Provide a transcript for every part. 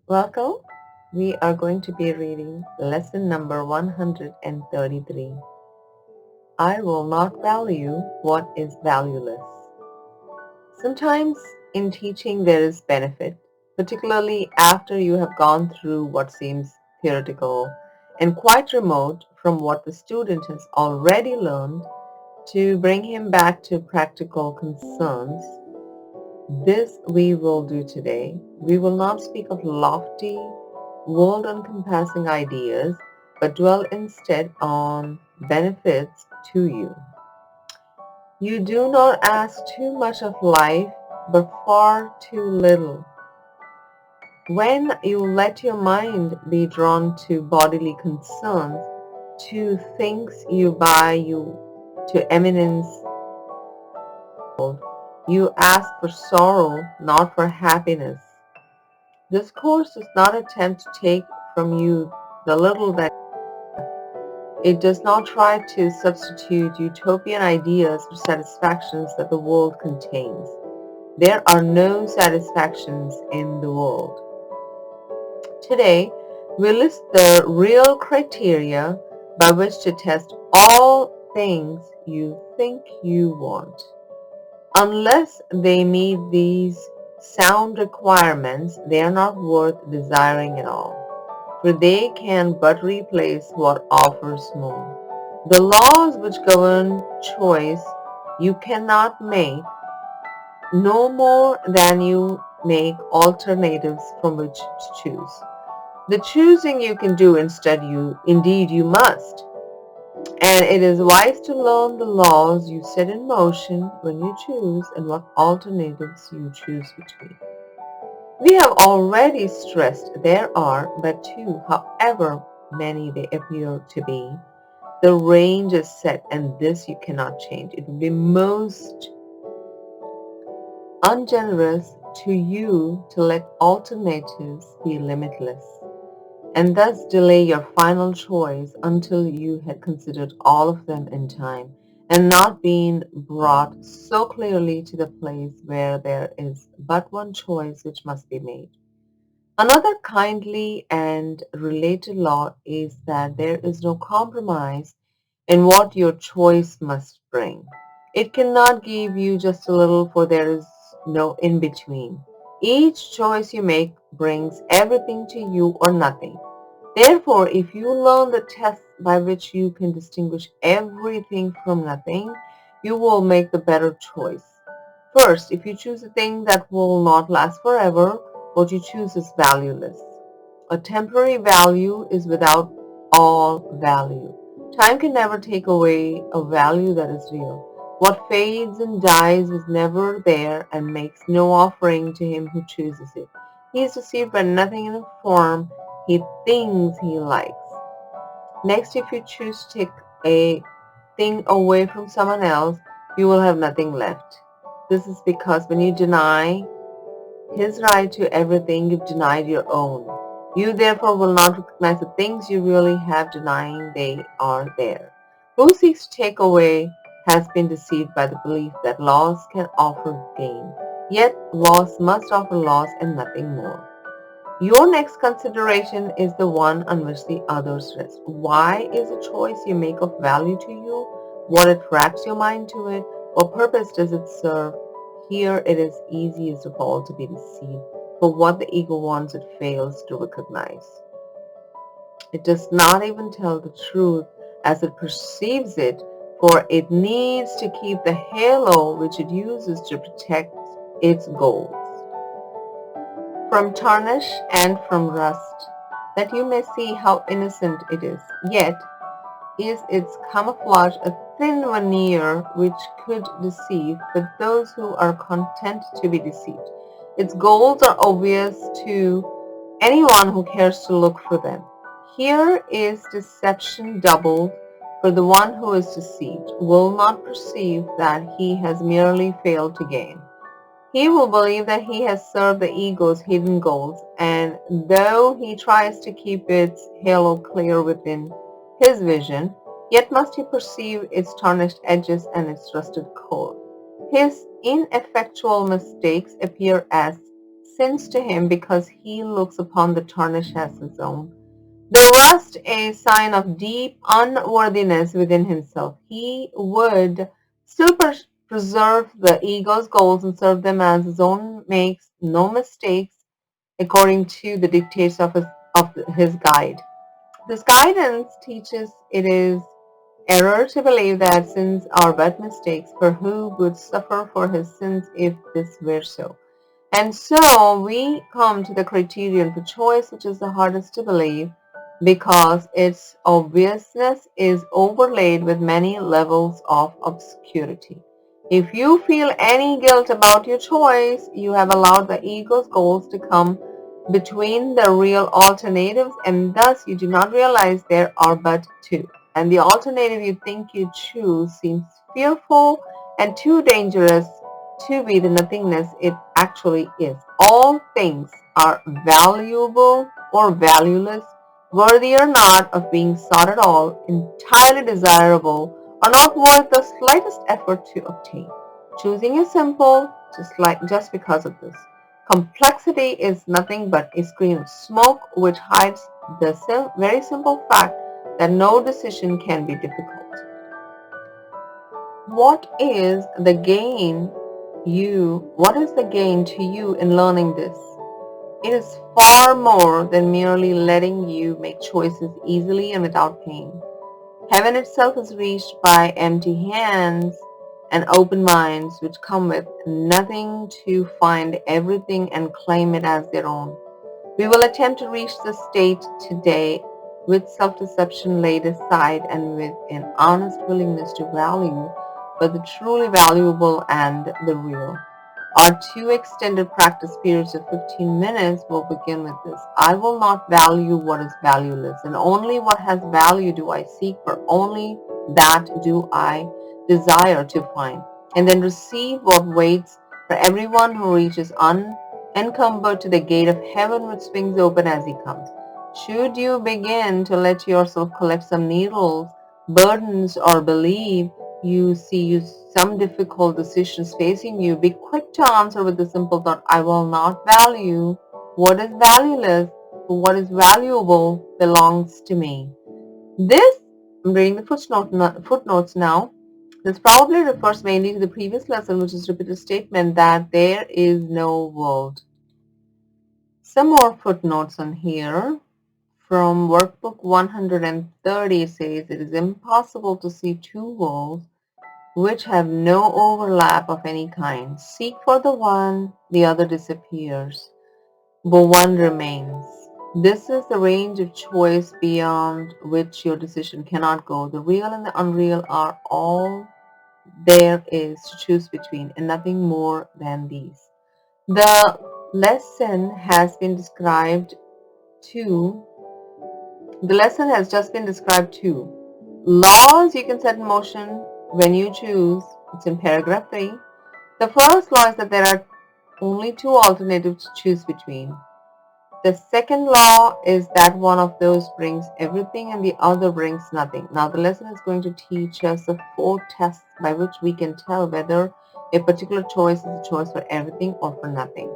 Welcome. We are going to be reading lesson number 133. I will not value what is valueless. Sometimes in teaching there is benefit, particularly after you have gone through what seems theoretical and quite remote from what the student has already learned, to bring him back to practical concerns. This we will do today. We will not speak of lofty, world-encompassing ideas, but dwell instead on benefits to you. You do not ask too much of life, but far too little. When you let your mind be drawn to bodily concerns, to things you buy, to eminence, you ask for sorrow, not for happiness. This course does not attempt to take from you the little that it does not try to substitute utopian ideas for satisfactions that the world contains. There are no satisfactions in the world. Today, we list the real criteria by which to test all things you think you want. Unless they meet these sound requirements, they are not worth desiring at all, for they can but replace what offers more. The laws which govern choice you cannot make, no more than you make alternatives from which to choose. The choosing you can do indeed you must. And it is wise to learn the laws you set in motion when you choose and what alternatives you choose between. We have already stressed there are but two, however many they appear to be. The range is set, and this you cannot change. It would be most ungenerous to you to let alternatives be limitless, and thus delay your final choice until you had considered all of them in time, and not been brought so clearly to the place where there is but one choice which must be made. Another kindly and related law is that there is no compromise in what your choice must bring. It cannot give you just a little, for there is no in-between. Each choice you make brings everything to you or nothing. Therefore, if you learn the test by which you can distinguish everything from nothing, you will make the better choice. First, if you choose a thing that will not last forever, what you choose is valueless. A temporary value is without all value. Time can never take away a value that is real. What fades and dies was never there and makes no offering to him who chooses it. He is deceived by nothing in the form he thinks he likes. Next, if you choose to take a thing away from someone else, you will have nothing left. This is because when you deny his right to everything, you've denied your own. You therefore will not recognize the things you really have, denying they are there. Who seeks to take away has been deceived by the belief that loss can offer gain. Yet loss must offer loss and nothing more. Your next consideration is the one on which the others rest. Why is a choice you make of value to you? What attracts your mind to it? What purpose does it serve? Here it is easiest of all to be deceived, for what the ego wants it fails to recognize. It does not even tell the truth as it perceives it, for it needs to keep the halo which it uses to protect its goals from tarnish and from rust, that you may see how innocent it is. Yet is its camouflage a thin veneer which could deceive, but those who are content to be deceived. Its goals are obvious to anyone who cares to look for them. Here is deception doubled, for the one who is deceived will not perceive that he has merely failed to gain. He will believe that he has served the ego's hidden goals, and though he tries to keep its halo clear within his vision, yet must he perceive its tarnished edges and its rusted core. His ineffectual mistakes appear as sins to him because he looks upon the tarnish as his own. The rust a sign of deep unworthiness within himself. He would still preserve the ego's goals and serve them as his own, makes no mistakes according to the dictates of his guide. This guidance teaches it is error to believe that sins are but mistakes, for who would suffer for his sins if this were so? And so we come to the criterion for choice, which is the hardest to believe because its obviousness is overlaid with many levels of obscurity. If you feel any guilt about your choice, you have allowed the ego's goals to come between the real alternatives, and thus you do not realize there are but two. And the alternative you think you choose seems fearful and too dangerous to be the nothingness it actually is. All things are valuable or valueless, worthy or not of being sought at all, entirely desirable, or not worth the slightest effort to obtain. Choosing is simple, just because of this. Complexity is nothing but a screen of smoke which hides the very simple fact that no decision can be difficult. What is the gain to you in learning this? It is far more than merely letting you make choices easily and without pain. Heaven itself is reached by empty hands and open minds which come with nothing to find everything and claim it as their own. We will attempt to reach this state today with self-deception laid aside and with an honest willingness to value but the truly valuable and the real. Our two extended practice periods of 15 minutes will begin with this. I will not value what is valueless, and only what has value do I seek, for only that do I desire to find, and then receive what waits for everyone who reaches unencumbered to the gate of heaven which swings open as he comes. Should you begin to let yourself collect some needles, burdens, or believe you see some difficult decisions facing you, be quick to answer with the simple thought, I will not value what is valueless, for what is valuable belongs to me. This, I'm reading the footnotes now. This probably refers mainly to the previous lesson, which is repeated statement that there is no world. Some more footnotes on here. From workbook 130 says it is impossible to see two worlds which have no overlap of any kind. Seek for the one, the other disappears, but one remains. This is the range of choice beyond which your decision cannot go. The real and the unreal are all there is to choose between, and nothing more than these. The lesson has been described to The lesson has just been described too. Laws you can set in motion when you choose. It's in paragraph 3. The first law is that there are only two alternatives to choose between. The second law is that one of those brings everything and the other brings nothing. Now the lesson is going to teach us the 4 tests by which we can tell whether a particular choice is a choice for everything or for nothing.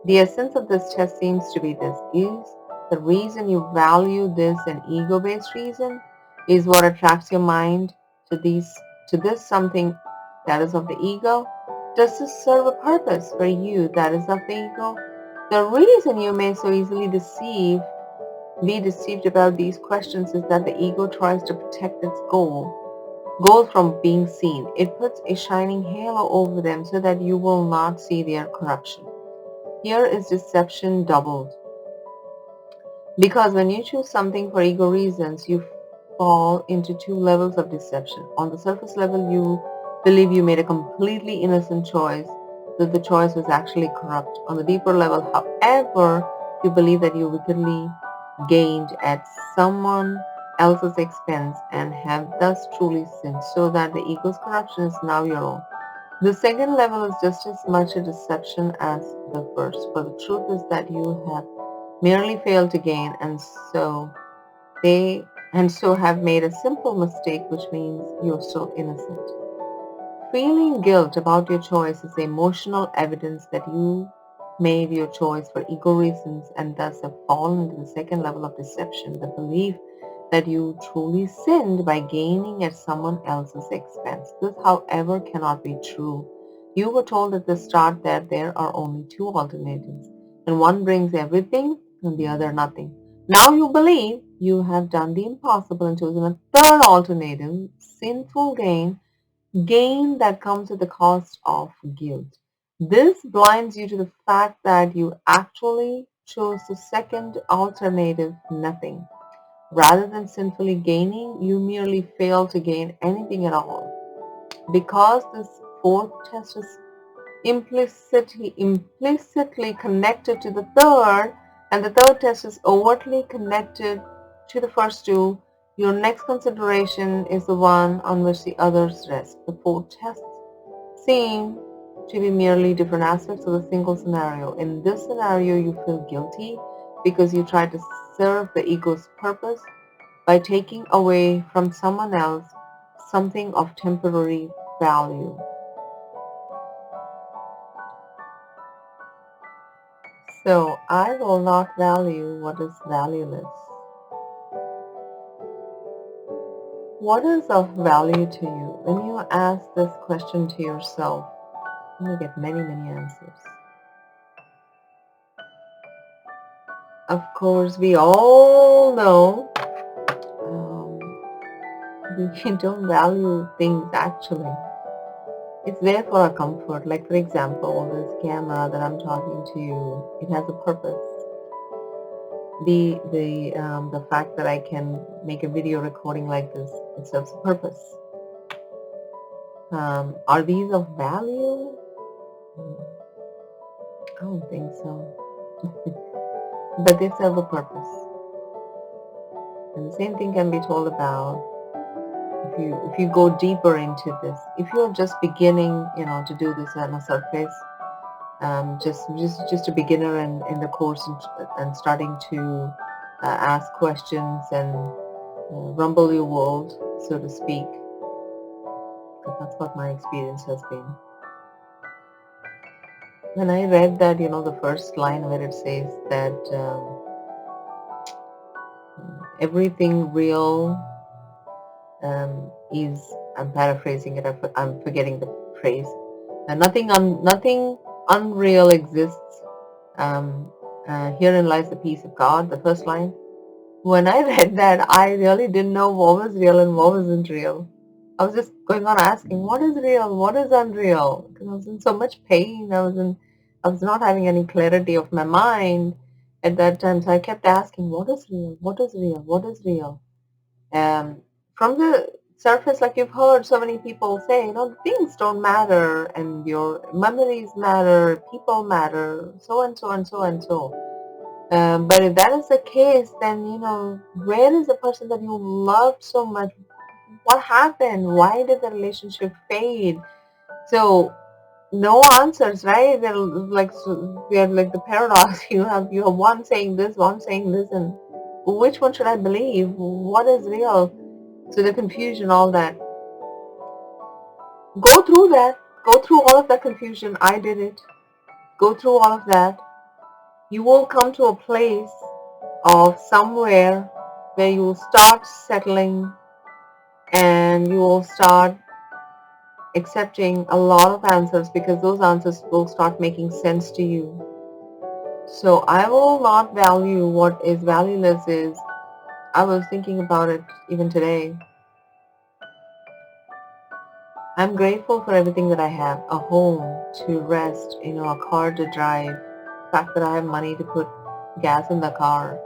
The essence of this test seems to be this. Is the reason you value this an ego-based reason? Is what attracts your mind to this something that is of the ego? Does this serve a purpose for you that is of the ego? The reason you may so easily be deceived about these questions is that the ego tries to protect its goals from being seen. It puts a shining halo over them so that you will not see their corruption. Here is deception doubled. Because when you choose something for ego reasons, you fall into 2 levels of deception. On the surface level, you believe you made a completely innocent choice, that the choice was actually corrupt. On the deeper level, however, you believe that you wickedly gained at someone else's expense and have thus truly sinned, so that the ego's corruption is now your own. The second level is just as much a deception as the first, for the truth is that you have merely failed to gain and so have made a simple mistake, which means you're still innocent. Feeling guilt about your choice is emotional evidence that you made your choice for ego reasons and thus have fallen into the second level of deception, the belief that you truly sinned by gaining at someone else's expense. This, however, cannot be true. You were told at the start that there are only two alternatives, and one brings everything and the other nothing. Now you believe you have done the impossible and chosen a third alternative, sinful gain that comes at the cost of guilt. This blinds you to the fact that you actually chose the second alternative, nothing. Rather than sinfully gaining, you merely fail to gain anything at all. Because this fourth test is implicitly connected to the third, and the third test is overtly connected to the first two, your next consideration is the one on which the others rest. The four tests seem to be merely different aspects of a single scenario. In this scenario, you feel guilty because you tried to serve the ego's purpose by taking away from someone else something of temporary value. So I will not value what is valueless. What is of value to you? When you ask this question to yourself, you will get many, many answers. Of course, we all know we don't value things actually. It's there for our comfort. Like for example, this camera that I'm talking to you, it has a purpose. The fact that I can make a video recording like this, it serves a purpose. Are these of value? I don't think so. But they serve a purpose. And the same thing can be told about if you go deeper into this. If you're just beginning, to do this on a surface, just a beginner in the course and starting to ask questions and rumble your world, so to speak. Because that's what my experience has been. When I read that, the first line where it says that everything real is, I'm paraphrasing it, I'm forgetting the phrase, nothing unreal exists. Herein lies the peace of God, the first line. When I read that, I really didn't know what was real and what wasn't real. I was just going on asking, what is real? What is unreal? Because I was in so much pain. I was not having any clarity of my mind at that time. So I kept asking, what is real? What is real? What is real? Um, from the surface, like you've heard so many people say, things don't matter and your memories matter, people matter, so and so and so and so. But if that is the case, then, where is the person that you loved so much? What happened? Why did the relationship fade? So no answers, right? They're like, the paradox. You have one saying this, one saying this, and which one should I believe? What is real? So the confusion, all that. Go through that. Go through all of that confusion. I did it. Go through all of that. You will come to a place of somewhere where you will start settling and you will start accepting a lot of answers because those answers will start making sense to you. So I will not value what is valueless is. I was thinking about it even today. I'm grateful for everything that I have. A home to rest, a car to drive, the fact that I have money to put gas in the car.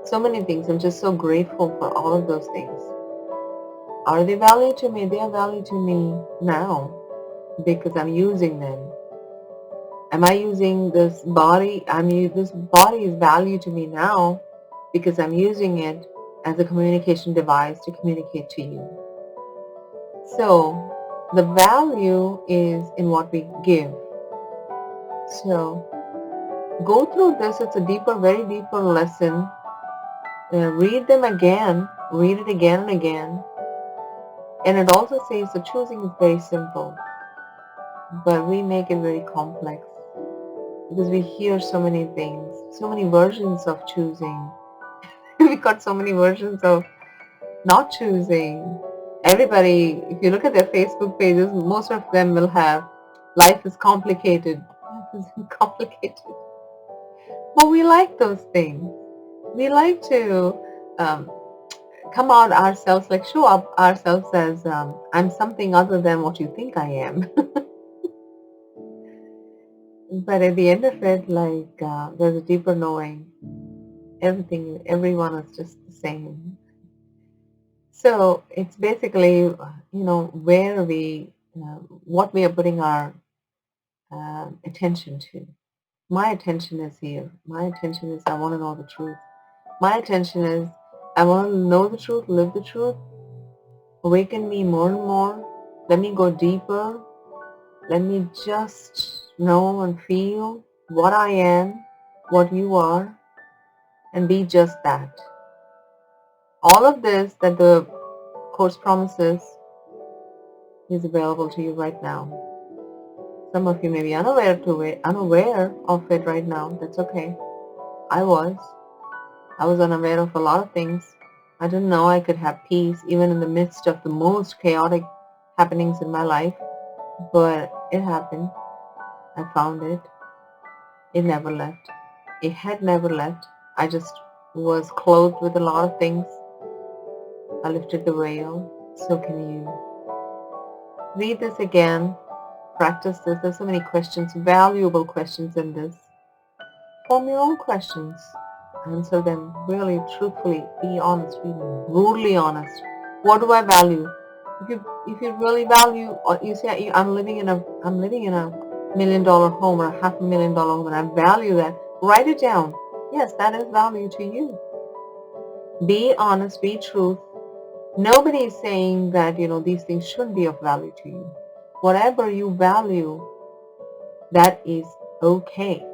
So many things. I'm just so grateful for all of those things. Are they value to me? They are value to me now because I'm using them. Am I using this body? This body is value to me now because I'm using it as a communication device to communicate to you. So the value is in what we give. So go through this. It's a deeper, very deeper lesson. Read them again. Read it again and again. And it also says the choosing is very simple, but we make it very complex. because we hear so many things, so many versions of choosing. We got so many versions of not choosing. Everybody, if you look at their Facebook pages, most of them will have life is complicated. Life is complicated. But we like those things. We like to um, come out ourselves, like show up ourselves as I'm something other than what you think I am. But at the end of it, like there's a deeper knowing. Everything, everyone is just the same. So it's basically, where what we are putting our attention to. My attention is here. My attention is I want to know the truth. My attention is I want to know the truth, live the truth, awaken me more and more. Let me go deeper. Let me just know and feel what I am, what you are, and be just that. All of this that the Course promises is available to you right now. Some of you may be unaware of it right now. That's okay. I was. I was unaware of a lot of things. I didn't know I could have peace even in the midst of the most chaotic happenings in my life. But it happened. I found it. It never left. It had never left. I just was clothed with a lot of things. I lifted the veil. So can you. Read this again. Practice this. There's so many questions, valuable questions in this. Form your own questions. Answer them really, truthfully. Be honest. Be brutally honest. What do I value? If you really value, or you say I'm living in a $1 million home or a $500,000 home, and I value that. Write it down. Yes, that is value to you. Be honest. Be truth. Nobody is saying that these things shouldn't be of value to you. Whatever you value, that is okay.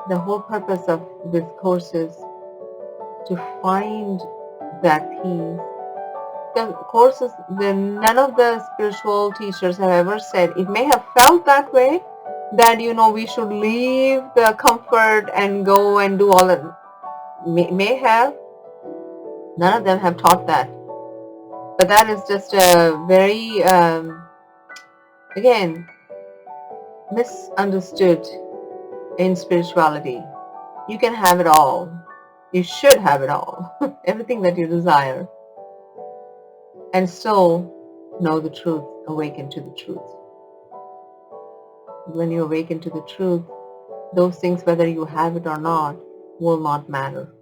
The whole purpose of this course is to find that peace. The courses, none of the spiritual teachers have ever said, it may have felt that way, that we should leave the comfort and go and do all that. May have. None of them have taught that. But that is just a very, again, misunderstood in spirituality. You can have it all. You should have it all. Everything that you desire. And still know the truth. Awaken to the truth. When you awaken to the truth, those things, whether you have it or not, will not matter.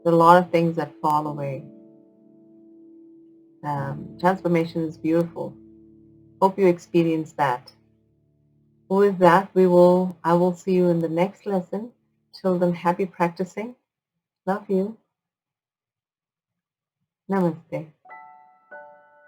There are a lot of things that fall away. Transformation is beautiful. Hope you experience that. With that, I will see you in the next lesson. Till then, happy practicing. Love you. Namaste.